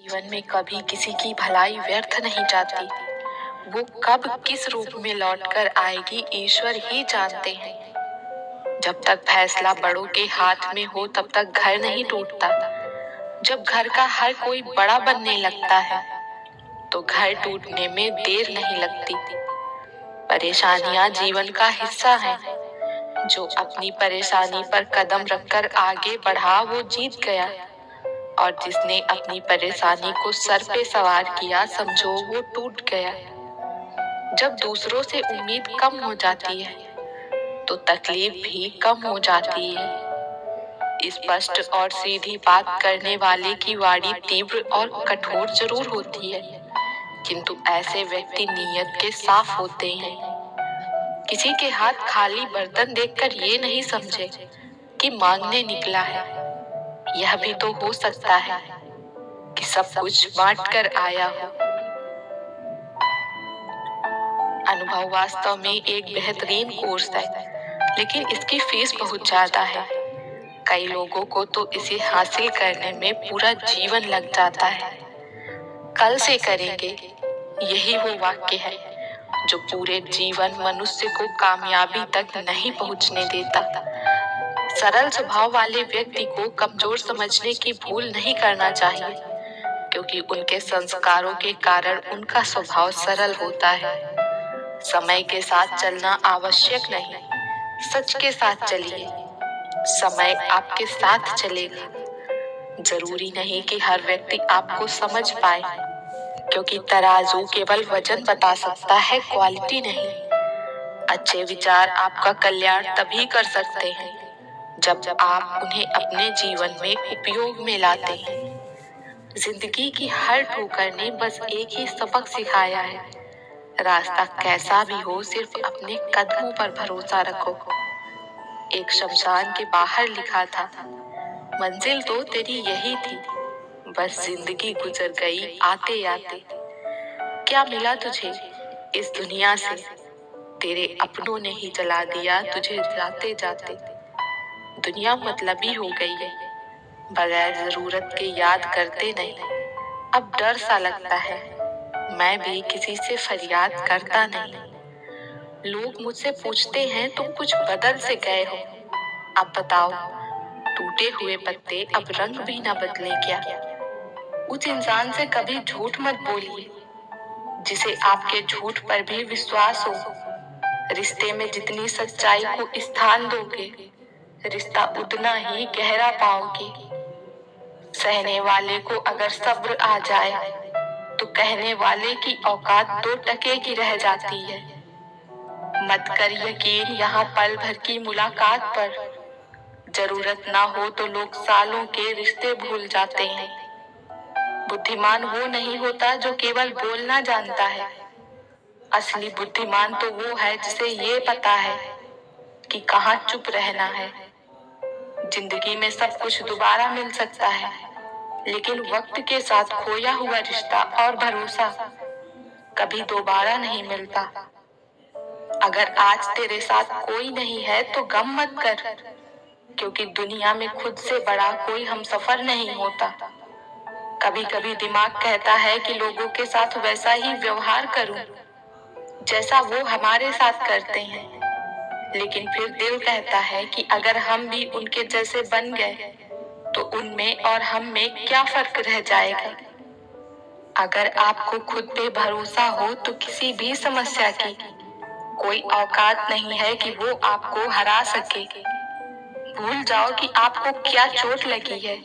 जीवन में कभी किसी की भलाई व्यर्थ नहीं जाती। वो कब किस रूप में लौटकर आएगी ईश्वर ही जानते हैं। जब तक फैसला बड़ों के हाथ में हो तब तक घर नहीं टूटता। जब घर का हर कोई बड़ा बनने लगता है तो घर टूटने में देर नहीं लगती। परेशानियां जीवन का हिस्सा हैं। जो अपनी परेशानी पर कदम रखकर आगे बढ़ा वो जीत गया, और जिसने अपनी परेशानी को सर पे सवार किया समझो वो टूट गया। जब दूसरों से उम्मीद कम हो जाती है तो तकलीफ भी कम हो जाती है। स्पष्ट और सीधी बात करने वाले की वाणी तीव्र और कठोर जरूर होती है, किंतु ऐसे व्यक्ति नीयत के साफ होते हैं। किसी के हाथ खाली बर्तन देखकर ये नहीं समझे कि मांगने निकला है। यह भी तो हो सकता है कि सब कुछ बांट कर आया हो। अनुभव वास्तव में एक बेहतरीन कोर्स है, लेकिन इसकी फीस बहुत ज्यादा है। कई लोगों को तो इसे हासिल करने में पूरा जीवन लग जाता है। कल से करेंगे, यही वो वाक्य है जो पूरे जीवन मनुष्य को कामयाबी तक नहीं पहुंचने देता। सरल स्वभाव वाले व्यक्ति को कमजोर समझने की भूल नहीं करना चाहिए, क्योंकि उनके संस्कारों के कारण उनका स्वभाव सरल होता है। समय के साथ चलना आवश्यक नहीं, सच के साथ चलिए। समय आपके साथ चलेगा। जरूरी नहीं कि हर व्यक्ति आपको समझ पाए, क्योंकि तराजू केवल वजन बता सकता है, क्वालिटी नहीं। अच्छे विचार आपका कल्याण तभी कर सकते हैं जब आप उन्हें अपने जीवन में उपयोग में लाते हैं। जिंदगी की हर ठोकर ने बस एक ही सबक सिखाया है, रास्ता कैसा भी हो सिर्फ अपने कदमों पर भरोसा रखो। एक शमशान के बाहर लिखा था, मंजिल तो तेरी यही थी, बस जिंदगी गुजर गई आते आते। क्या मिला तुझे इस दुनिया से? तेरे अपनों ने ही जला दिया तुझे जाते जाते। दुनिया मतलबी हो गई है, बगैर जरूरत के याद करते नहीं। अब डर सा लगता है, मैं भी किसी से फरियाद करता नहीं। लोग मुझसे पूछते हैं तुम कुछ बदल से गए हो। अब बताओ, टूटे हुए पत्ते अब रंग भी ना बदले क्या? उस इंसान से कभी झूठ मत बोलिए जिसे आपके झूठ पर भी विश्वास हो। रिश्ते में जितनी सच्चाई को स्थान दोगे, रिश्ता उतना ही गहरा पाओगे। सहने वाले को अगर सब्र आ जाए तो कहने वाले की औकात 2 टके की रह जाती है। मत कर यकीन यहाँ पल भर की मुलाकात पर। जरूरत ना हो तो लोग सालों के रिश्ते भूल जाते हैं। बुद्धिमान वो नहीं होता जो केवल बोलना जानता है। असली बुद्धिमान तो वो है जिसे ये पता है कि कहाँ चुप रहना है। जिंदगी में सब कुछ दोबारा मिल सकता है, लेकिन वक्त के साथ खोया हुआ रिश्ता और भरोसा कभी दोबारा नहीं मिलता। अगर आज तेरे साथ कोई नहीं है तो गम मत कर, क्योंकि दुनिया में खुद से बड़ा कोई हमसफर नहीं होता। कभी कभी दिमाग कहता है कि लोगों के साथ वैसा ही व्यवहार करूं जैसा वो हमारे साथ करते हैं, लेकिन फिर दिल कहता है कि अगर हम भी उनके जैसे बन गए तो उनमें और हम में क्या फर्क रह जाएगा। अगर आपको खुद पे भरोसा हो तो किसी भी समस्या की कोई औकात नहीं है कि वो आपको हरा सके। भूल जाओ कि आपको क्या चोट लगी है,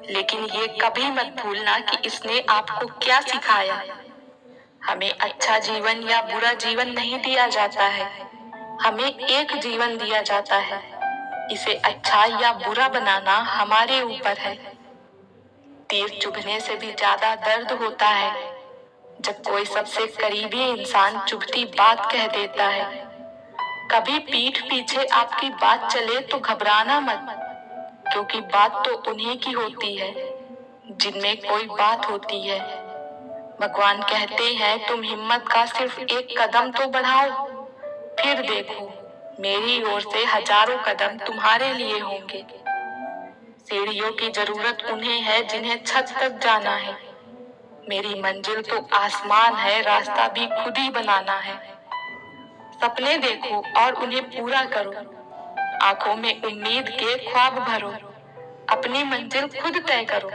लेकिन ये कभी मत भूलना कि इसने आपको क्या सिखाया। हमें अच्छा जीवन या बुरा जीवन नहीं दिया जाता है, हमें एक जीवन दिया जाता है। इसे अच्छा या बुरा बनाना हमारे ऊपर है। तीर चुभने से भी ज्यादा दर्द होता है जब कोई सबसे करीबी इंसान चुभती बात कह देता है। कभी पीठ पीछे आपकी बात चले तो घबराना मत, क्योंकि बात तो उन्हीं की होती है जिनमें कोई बात होती है। भगवान कहते हैं तुम हिम्मत का सिर्फ एक कदम तो बढ़ाओ, फिर देखो मेरी ओर से हजारों कदम तुम्हारे लिए होंगे। सीढ़ियों की जरूरत उन्हें है जिन्हें छत तक जाना है, मेरी मंजिल तो आसमान है, रास्ता भी खुद ही बनाना है। सपने देखो और उन्हें पूरा करो, आंखों में उम्मीद के ख्वाब भरो, अपनी मंजिल खुद तय करो,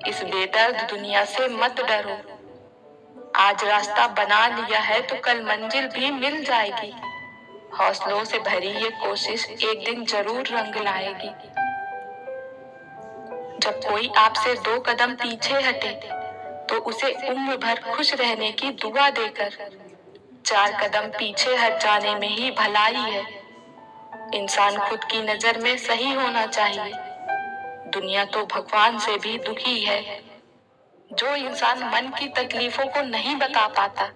इस बेदर्द दुनिया से मत डरो। आज रास्ता बना लिया है तो कल मंजिल भी मिल जाएगी, हौसलों से भरी ये कोशिश एक दिन जरूर रंग लाएगी। जब कोई आपसे 2 कदम पीछे हटे तो उसे उम्र भर खुश रहने की दुआ देकर 4 कदम पीछे हट जाने में ही भलाई है। इंसान खुद की नजर में सही होना चाहिए, दुनिया तो भगवान से भी दुखी है। जो इंसान मन की तकलीफों को नहीं बता पाता,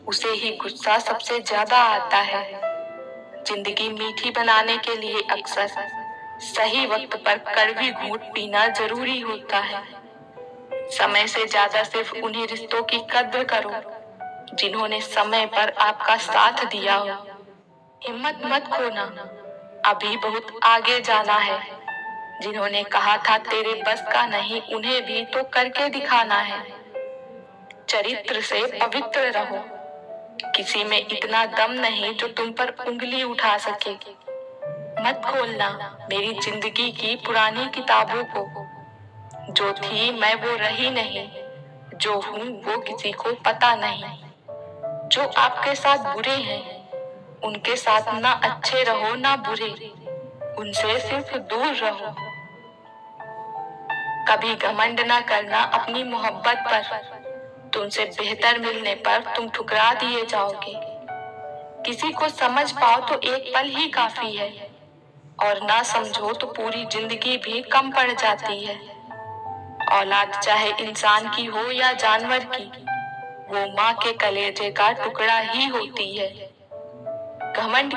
उसे ही गुस्सा सबसे ज्यादा आता है। जिंदगी मीठी बनाने के लिए अक्सर सही वक्त पर कड़वी घूंट पीना जरूरी होता है। समय से ज्यादा सिर्फ उन्हीं रिश्तों की कद्र करो जिन्होंने समय पर आपका साथ दिया हो। हिम्मत मत खोना, अभी बहुत आगे जाना है। जिन्होंने कहा था तेरे बस का नहीं, उन्हें भी तो करके दिखाना है। चरित्र से पवित्र रहो, किसी में इतना दम नहीं जो तुम पर उंगली उठा सके। मत खोलना मेरी जिंदगी की पुरानी किताबों को, जो थी मैं वो रही नहीं, जो हूँ वो किसी को पता नहीं। जो आपके साथ बुरे हैं उनके साथ ना अच्छे रहो ना बुरे, उनसे सिर्फ दूर रहो। कभी घमंड ना करना अपनी मोहब्बत पर, तुमसे बेहतर मिलने पर तुम ठुकरा दिए जाओगे। किसी को समझ पाओ तो एक पल ही काफी है, और ना समझो तो पूरी जिंदगी भी कम पड़ जाती है। औलाद चाहे इंसान की हो या जानवर की, वो माँ के कलेजे का टुकड़ा ही होती है। घमंड